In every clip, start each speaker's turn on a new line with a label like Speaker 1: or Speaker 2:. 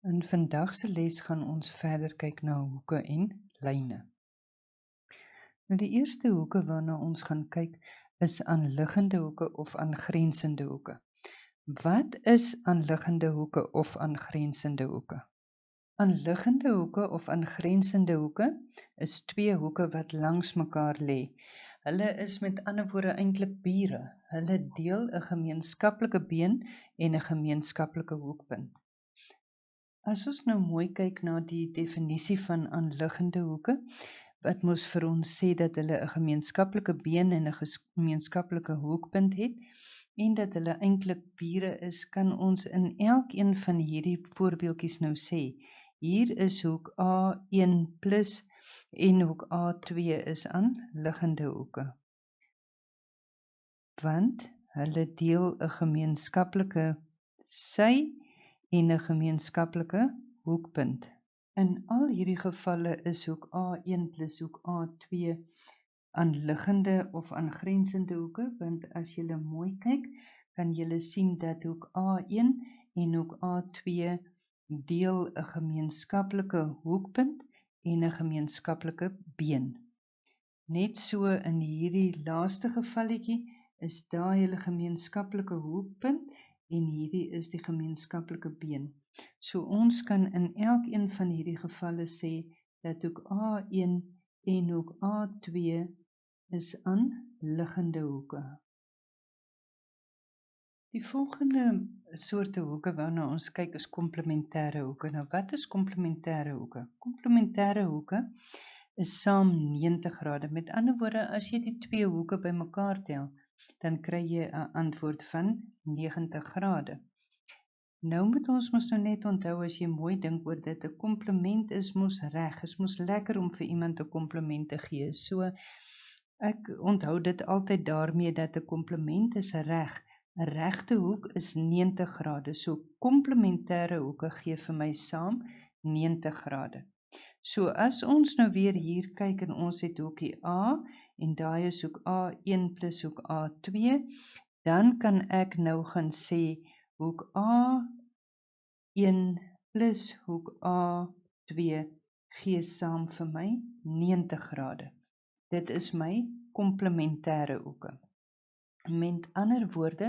Speaker 1: In vandag se les gaan ons verder kyk na hoeke en lyne. Nou die eerste hoeke waarna ons gaan kyk is aanliggende hoeke of aangrensende hoeke. Wat is aanliggende hoeke of aangrensende hoeke? Aanliggende hoeke of aangrensende hoeke is twee hoeke wat langs mekaar lê. Hulle is met ander woorde eintlik bure. Hulle deel 'n gemeenskaplike been en 'n gemeenskaplike hoekpunt. As ons nou mooi kyk na die definisie van aanliggende hoeke, wat mos vir ons sê dat hulle 'n gemeenskaplike been en 'n gemeenskaplike hoekpunt het en dat hulle eintlik bure is, kan ons in elkeen van hierdie voorbeeldjies nou sê, hier is hoek A1 plus en hoek A2 is aanliggende hoeke. Want hulle deel 'n gemeenskaplike sy en 'n gemeenskaplike hoekpunt. In al hierdie gevalle is hoek A1 plus hoek A2 aanliggende of aangrensende hoeke, want as jy mooi kyk, kan jy sien dat hoek A1 en hoek A2 deel 'n gemeenskaplike hoekpunt en 'n gemeenskaplike been. Net so in hierdie laaste gevalletjie is daai hulle gemeenskaplike hoekpunt en hierdie is die gemeenskaplike been. So ons kan in elkeen van hierdie gevalle sê dat hoek A1 en hoek A2 is aanliggende hoeke. Die volgende soorte hoeke waarna ons kyk is komplementêre hoeke. Nou wat is komplementêre hoeke? Komplementêre hoeke is saam 90 grade. Met ander woorde, as jy die twee hoeke bymekaar tel, dan kry jy 'n antwoord van 90 grade. Nou moet ons mos nou net onthou as jy mooi dink oor dit, 'n kompliment is mos reg. Is mos lekker om vir iemand 'n kompliment te gee. So ek onthou dit altyd daarmee dat 'n kompliment is reg. 'n Regte hoek is 90 grade. So komplementêre hoeke gee vir my saam 90 grade. So as ons nou weer hier kyk en ons het hoekie A en daai is hoek A1 plus hoek A2, dan kan ek nou gaan sê hoek A1 plus hoek A2 gee saam vir my 90 grade. Dit is my komplementêre hoeke. Met ander woorde,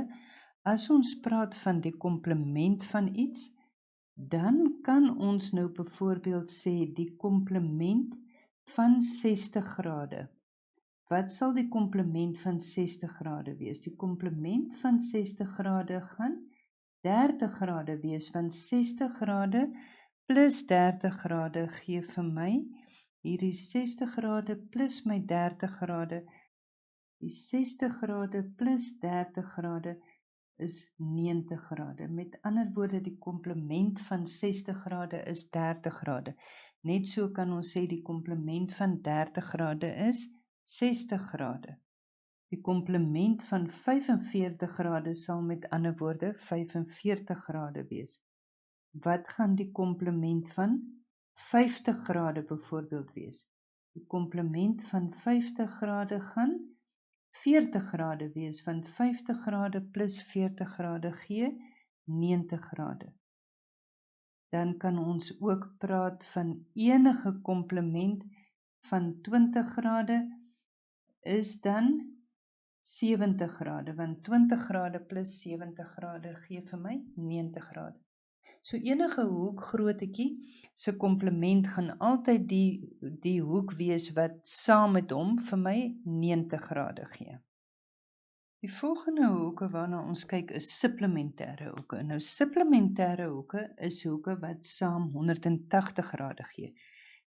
Speaker 1: as ons praat van die komplement van iets, dan kan ons nou byvoorbeeld sê die komplement van 60 grade. Wat sal die komplement van 60 grade wees? Die komplement van 60 grade gaan 30 grade wees, want 60 grade plus 30 grade gee vir my hierdie 60 grade plus my 30 grade. Die 60 grade plus 30 grade is 90 grade. Met ander woorde, die komplement van 60 grade is 30 grade. Net so kan ons sê die komplement van 30 grade is 60 grade. Die komplement van 45 grade sal met ander woorde 45 grade wees. Wat gaan die komplement van 50 grade byvoorbeeld wees? Die komplement van 50 grade gaan 40 grade wees, want 50 grade plus 40 grade gee 90 grade. Dan kan ons ook praat van enige komplement van 20 grade is dan 70 grade, want 20 grade plus 70 grade gee vir my 90 grade. So enige hoek grootetjie se komplement gaan altyd die hoek wees wat saam met hom vir my 90 grade gee. Die volgende hoeke waarna ons kyk is supplementêre hoeke. Nou supplementêre hoeke is hoeke wat saam 180 grade gee.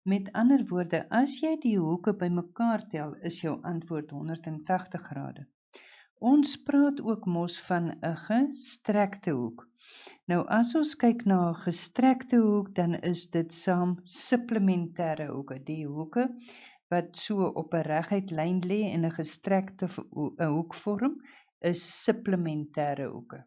Speaker 1: Met ander woorde, as jy die hoeke bymekaar tel, is jou antwoord 180 grade. Ons praat ook mos van 'n gestrekte hoek. Nou as ons kyk na 'n gestrekte hoek, dan is dit saam supplementêre hoeke. Die hoeke wat so op 'n reguit lyn lê en 'n gestrekte hoek vorm, is supplementêre hoeke.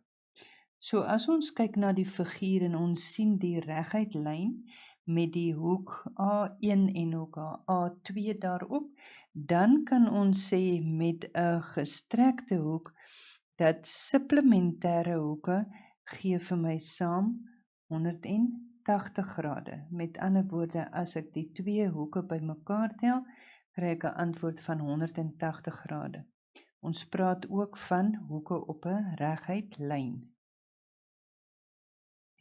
Speaker 1: So as ons kyk na die figuur en ons sien die reguit lyn met die hoek A1 en hoek A2 daarop, dan kan ons sê met 'n gestrekte hoek dat supplementêre hoeke gee vir my saam 180 180 grade. Met ander woorde, as ek die twee hoeke bymekaar tel, kry ek 'n antwoord van 180 grade. Ons praat ook van hoeke op 'n reguit lyn.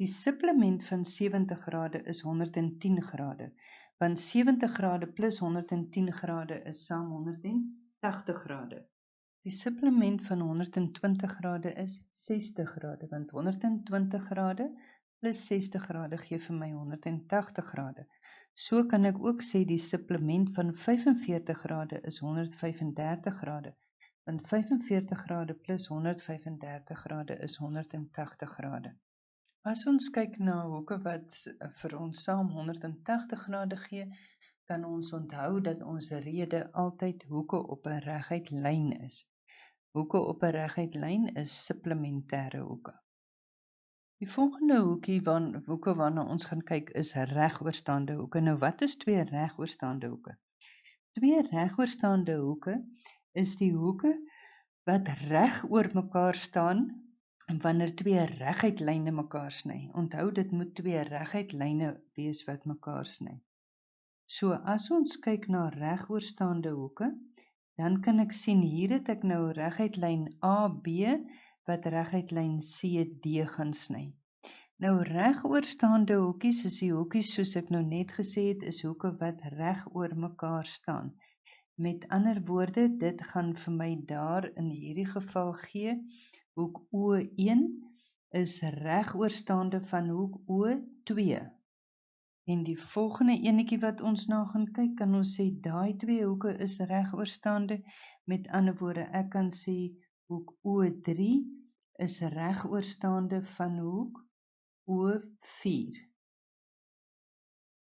Speaker 1: Die supplement van 70 grade is 110 grade, want 70 grade plus 110 grade is saam 180 grade. Die supplement van 120 grade is 60 grade, want 120 grade plus 60 grade gee vir my 180 grade. So kan ek ook sê die supplement van 45 grade is 135 grade, want 45 grade plus 135 grade is 180 grade. As ons kyk na hoeke wat vir ons saam 180 grade gee, kan ons onthou dat ons rede altyd hoeke op 'n reguit lyn is. Hoeke op 'n reguit lyn is supplementêre hoeke. Die volgende hoeke waarna ons gaan kyk is regoorstaande hoeke. Nou wat is twee regoorstaande hoeke? Twee regoorstaande hoeke is die hoeke wat reg oor mekaar staan wanneer twee reguit lyne mekaar sny. Onthou, dit moet twee reguit lyne wees wat mekaar sny. So as ons kyk na regoorstaande hoeke, dan kan ek sien, hier het ek nou reguit lyn AB wat reguit lyn CD gaan sny. Nou regoorstaande hoekies is die hoekies soos ek nou net gesê het, is hoeke wat reg oor mekaar staan. Met ander woorde, dit gaan vir my daar in hierdie geval gee, hoek O1 is regoorstaande van hoek O2. En die volgende enetjie wat ons na gaan kyk, kan ons sê daai twee hoeke is regoorstaande. Met ander woorde, ek kan sê hoek O3 is regoorstaande van hoek O4.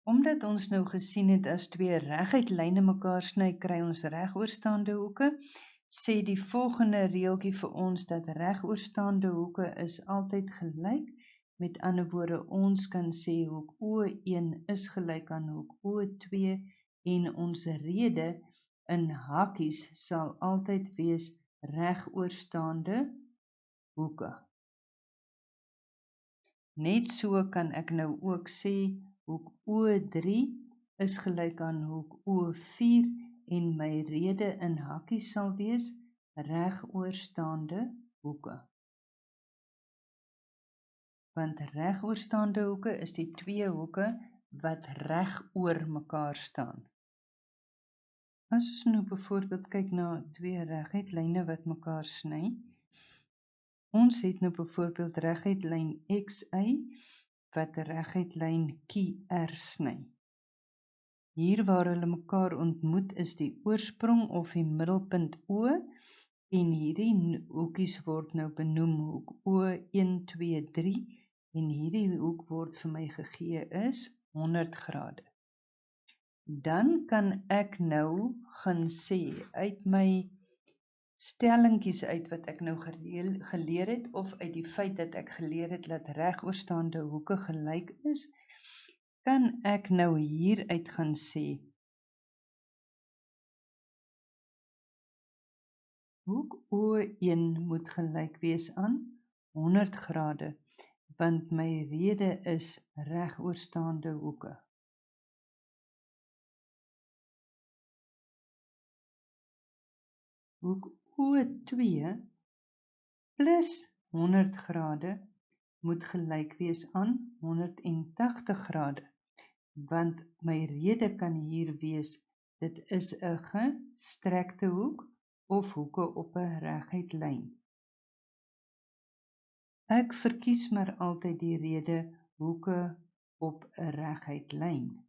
Speaker 1: Omdat ons nou gesien het as twee reguit lyne mekaar sny, kry ons regoorstaande hoeke, sê die volgende reeltjie vir ons dat regoorstaande hoeke is altyd gelyk. Met ander woorde, ons kan sê hoek O1 is gelyk aan hoek O2 en ons rede in hakies sal altyd wees regoorstaande hoeke. Net so kan ek nou ook sê hoek O3 is gelyk aan hoek O4 en my rede in hakies sal wees regoorstaande hoeke. Want regoorstaande hoeke is die twee hoeke wat reg oor mekaar staan. As ons nou byvoorbeeld kyk na twee reguit lyne wat mekaar sny, ons het nou byvoorbeeld reguit lyn XY wat reguit lyn QR sny. Hier waar hulle mekaar ontmoet is die oorsprong of die middelpunt O en hierdie hoekies word nou benoem hoek O1, 2, 3 en hierdie hoek word vir my gegee is 100 grade. Dan kan ek nou gaan sê uit my stellingkies uit wat ek nou geleer het of uit die feit dat ek geleer het dat regoorstaande hoeke gelyk is, kan ek nou hier uit gaan sê hoek O1 moet gelyk wees aan 100 grade, want my rede is regoorstaande hoeke. Hoek O2 plus 100 grade moet gelyk wees aan 180 grade, want my rede kan hier wees, dit is 'n gestrekte hoek of hoeke op 'n reguit lyn. Ek verkies maar altyd die rede hoeke op 'n reguit lyn.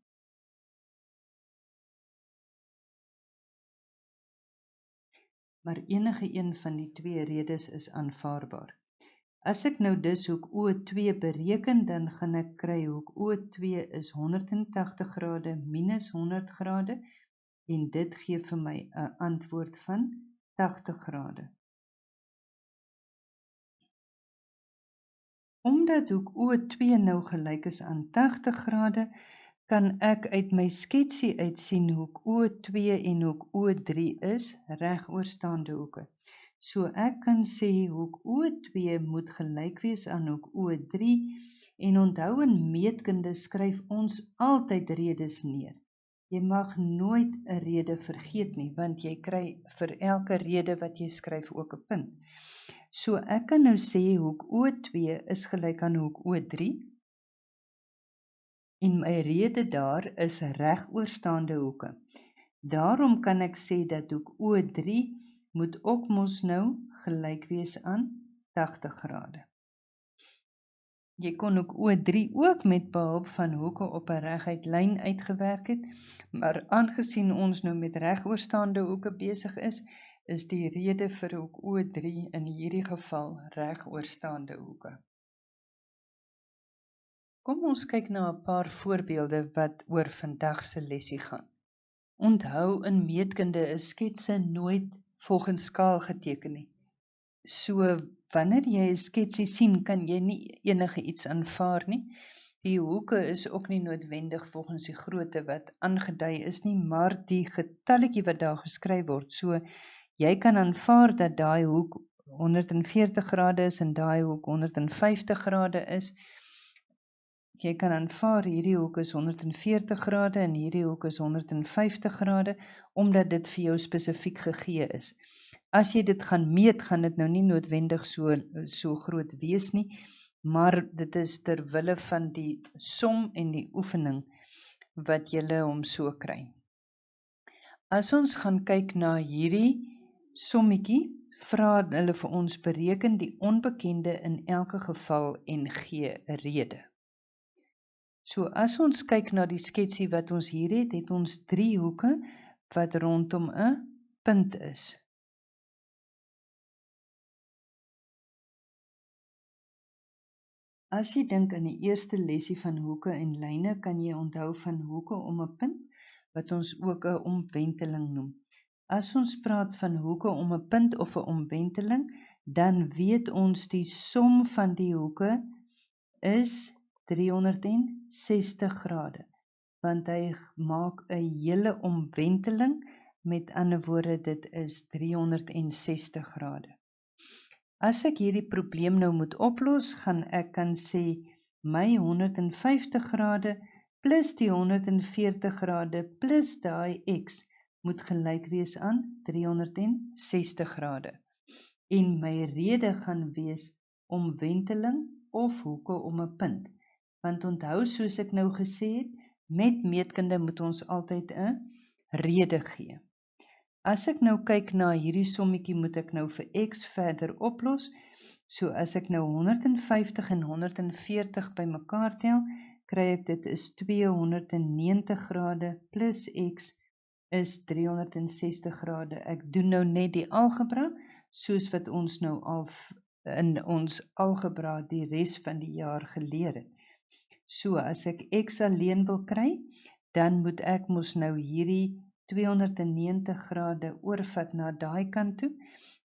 Speaker 1: Maar enige een van die twee redes is aanvaarbaar. As ek nou dus hoek O2 bereken, dan gaan ek kry hoek O2 is 180 grade minus 100 grade en dit gee vir my 'n antwoord van 80 grade. Omdat hoek O2 nou gelyk is aan 80 grade, kan ek uit my sketsie uitsien hoek O2 en hoek O3 is regoorstaande hoeke. So ek kan sê hoek O2 moet gelyk wees aan hoek O3 En onthou, in meetkunde skryf ons altyd redes neer. Jy mag nooit 'n rede vergeet nie, want jy kry vir elke rede wat jy skryf ook 'n punt. So ek kan nou sê hoek O2 is gelyk aan hoek O3, en my rede daar is regoorstaande hoeke. Daarom kan ek sê dat hoek O3 moet ook mos nou gelyk wees aan 80 grade. Jy kon hoek O3 ook met behulp van hoeke op 'n reguit lyn uitgewerk het, maar aangesien ons nou met regoorstaande hoeke besig is die rede vir hoek O3 in hierdie geval regoorstaande hoeke. Kom ons kyk na 'n paar voorbeelde wat oor vandag se lesie gaan. Onthou, in meetkunde is sketse nooit volgens skaal geteken nie. So wanneer jy 'n sketsie sien, kan jy nie enige iets aanvaar nie. Die hoeke is ook nie noodwendig volgens die grootte wat aangedui is nie, maar die getalletjie wat daar geskryf word. So jy kan aanvaar dat daai hoek 140 grade is en daai hoek 150 grade is. Jy kan aanvaar hierdie hoek is 140 grade en hierdie hoek is 150 grade, omdat dit vir jou spesifiek gegee is. As jy dit gaan meet, gaan dit nou nie noodwendig so groot wees nie, maar dit is ter wille van die som en die oefening wat julle hom so kry. As ons gaan kyk na hierdie sommetjie, vra hulle vir ons bereken die onbekende in elke geval en gee 'n rede. So as ons kyk na die sketsie wat ons hier het ons 3 hoeke wat rondom 'n punt is. As jy dink aan die eerste lesie van hoeke en lyne, kan jy onthou van hoeke om 'n punt, wat ons ook 'n omwenteling noem. As ons praat van hoeke om 'n punt of 'n omwenteling, dan weet ons die som van die hoeke is 360 grade, want hy maak 'n hele omwenteling, met ander woorde dit is 360 grade. As ek hierdie probleem nou moet oplos, gaan ek kan sê my 150 grade plus die 140 grade plus daai x moet gelyk wees aan 360 grade. En my rede gaan wees omwenteling of hoeke om 'n punt. Want onthou, soos ek nou gesê het, met meetkunde moet ons altyd 'n rede gee. As ek nou kyk na hierdie sommetjie, moet ek nou vir x verder oplos. So as ek nou 150 en 140 bymekaar tel, kry ek dit is 290 grade plus x is 360 grade. Ek doen nou net die algebra, soos wat ons nou al in ons algebra die res van die jaar geleer het. So as ek x alleen wil kry, dan moet ek mos nou hierdie 290 grade oorvat na daai kant toe,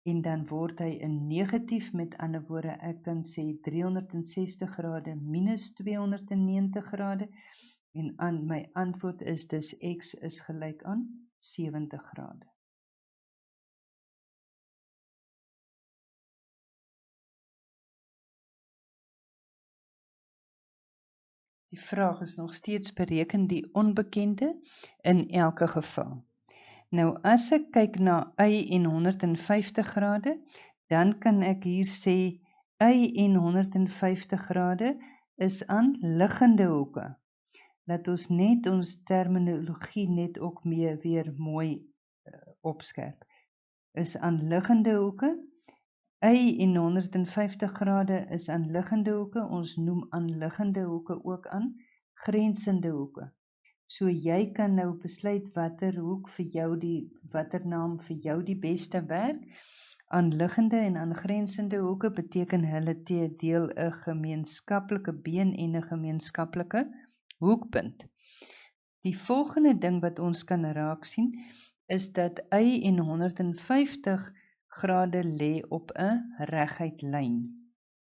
Speaker 1: en dan word hy in negatief, met ander woorde, ek kan sê 360 grade minus 290 grade, en my antwoord is dus x is gelyk aan 70 grade. Die vraag is nog steeds bereken die onbekende in elke geval. Nou as ek kyk na y en 150 grade, dan kan ek hier sê y en 150 grade is aan liggende hoeke. Laat ons net ons terminologie net ook weer mooi opskerp. Is aan liggende hoeke. Y en 150 grade is aan liggende hoeke. Ons noem aan liggende hoeke ook aan grensende hoeke. So jy kan nou besluit watter hoek vir jou watter naam vir jou die beste werk. Aanliggende en aangrensende hoeke beteken hulle deel 'n gemeenskaplike been en 'n gemeenskaplike hoekpunt. Die volgende ding wat ons kan raak sien, is dat y en 150 grade lê op 'n reguit lyn.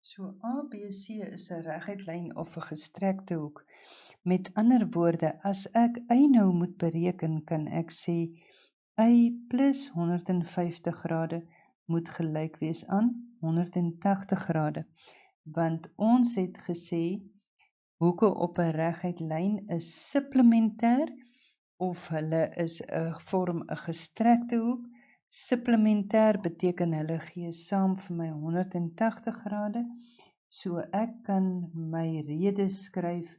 Speaker 1: So ABC is 'n reguit lyn of 'n gestrekte hoek. Met ander woorde, as ek y nou moet bereken, kan ek sê y plus 150 grade moet gelyk wees aan 180 grade, want ons het gesê Hoeke op 'n reguit lyn is supplementêr of hulle vorm 'n gestrekte hoek. Supplementêr beteken hulle gee saam vir my 180 grade. So ek kan my rede skryf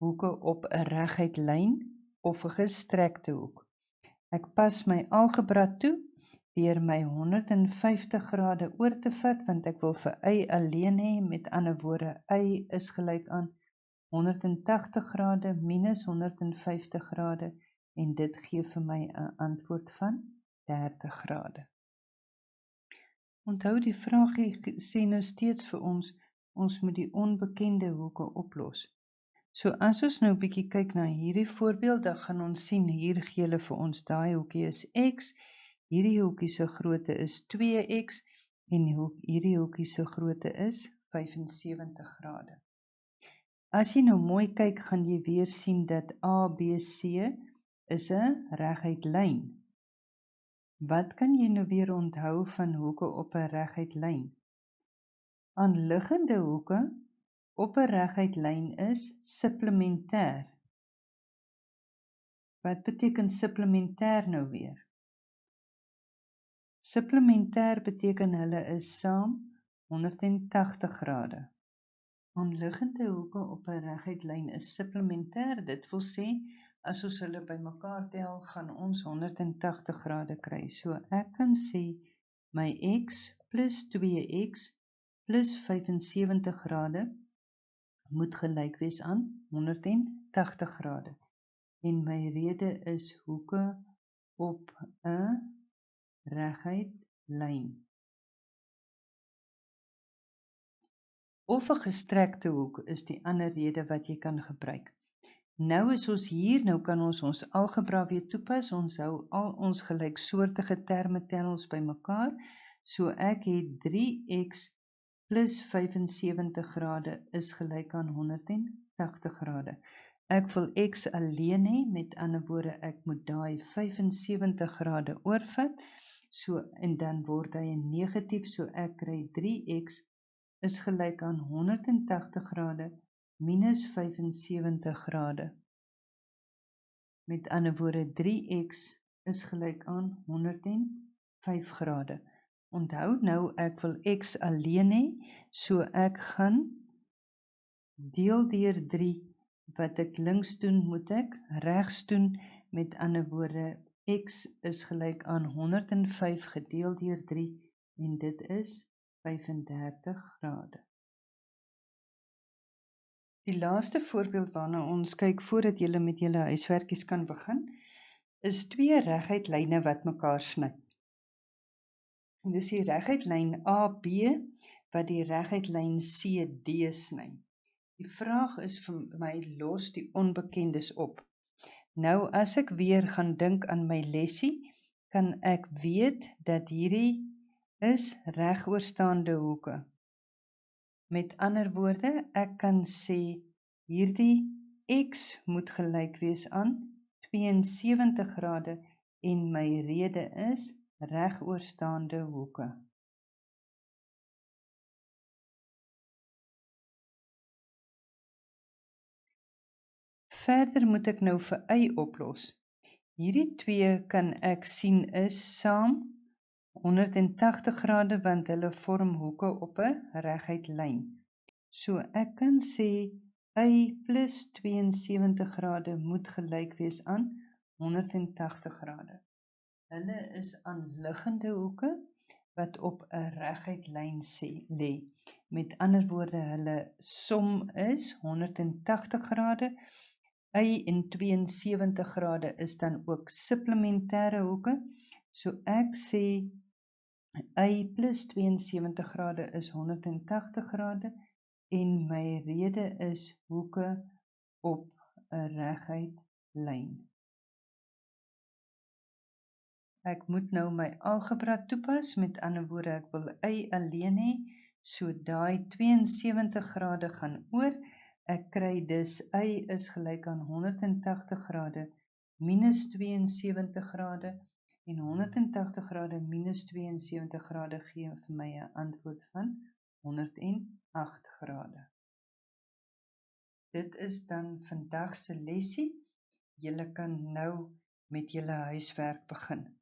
Speaker 1: hoeke op 'n reguit lyn of 'n gestrekte hoek. Ek pas my algebra toe deur my 150 grade oor te vat, want ek wil vir y alleen hê, met ander woorde, y is gelyk aan 180 grade minus 150 grade, en dit gee vir my 'n antwoord van 30 grade. Onthou, die vraagie sê nou steeds vir ons moet die onbekende hoeke oplos. So as ons nou 'n bietjie kyk na hierdie voorbeeld, dan gaan ons sien, hier gee hulle vir ons daai hoekie is x, hierdie hoekie se grootte is 2x, en hierdie hoekie se grootte is 75 grade. As jy nou mooi kyk, gaan jy weer sien dat ABC is 'n reguit lyn. Wat kan jy nou weer onthou van hoeke op 'n reguit lyn? Aanliggende hoeke op 'n reguit lyn is supplementêr. Wat beteken supplementêr nou weer? Supplementêr beteken hulle is saam 180 grade. Aanliggende hoeke op 'n reguit lyn is supplementêr. Dit wil sê, as ons hulle bymekaar tel, gaan ons 180 grade kry. So ek kan sê my x plus 2x plus 75 grade moet gelyk wees aan 180 grade. En my rede is hoeke op 'n reguit lyn. Of 'n gestrekte hoek is die ander rede wat jy kan gebruik. Nou is ons hier, nou kan ons algebra weer toepas. Ons hou al ons gelyksoortige terme tel ons bymekaar. So ek het 3x plus 75 grade is gelyk aan 180 grade. Ek wil x alleen hê, met ander woorde, ek moet daai 75 grade oorvat, so, en dan word hy 'n negatief, so ek kry 3x is gelyk aan 180 grade minus 75 grade. Met ander woorde, 3x is gelyk aan 105 grade. Onthou nou, ek wil x alleen hê, so ek gaan deel deur 3, wat ek links doen, moet ek regs doen. Met ander woorde, x is gelyk aan 105 gedeel deur 3, en dit is 35 grade. Die laaste voorbeeld waarna ons kyk voordat julle met julle huiswerkies kan begin, is twee reguit lyne wat mekaar sny. Dis die reguit lyn AB wat die reguit lyn CD sny. Die vraag is vir my, los die onbekendes op. Nou as ek weer gaan dink aan my lesie, kan ek weet dat hierdie is regoorstaande hoeke. Met ander woorde, ek kan sê hierdie x moet gelyk wees aan 72 grade, en my rede is regoorstaande hoeke. Verder moet ek nou vir y oplos. Hierdie twee kan ek sien is saam 180 grade, want hulle vorm hoeke op 'n reguit lyn. So ek kan sê y plus 72 grade moet gelyk wees aan 180 grade. Hulle is aanliggende hoeke wat op 'n reguit lyn lê. Met ander woorde, hulle som is 180 grade. Y en 72 grade is dan ook supplementêre hoeke. So ek sê y plus 72 grade is 180 grade, en my rede is hoeke op 'n reguit lyn. Ek moet nou my algebra toepas, met ander woorde, ek wil y alleen hê, so daai 72 grade gaan oor. Ek kry dus y is gelyk aan 180 grade minus 72 grade, en 180 grade minus 72 grade gee vir my 'n antwoord van 108 grade. dit is dan vandag se lesie. Julle kan nou met julle huiswerk begin.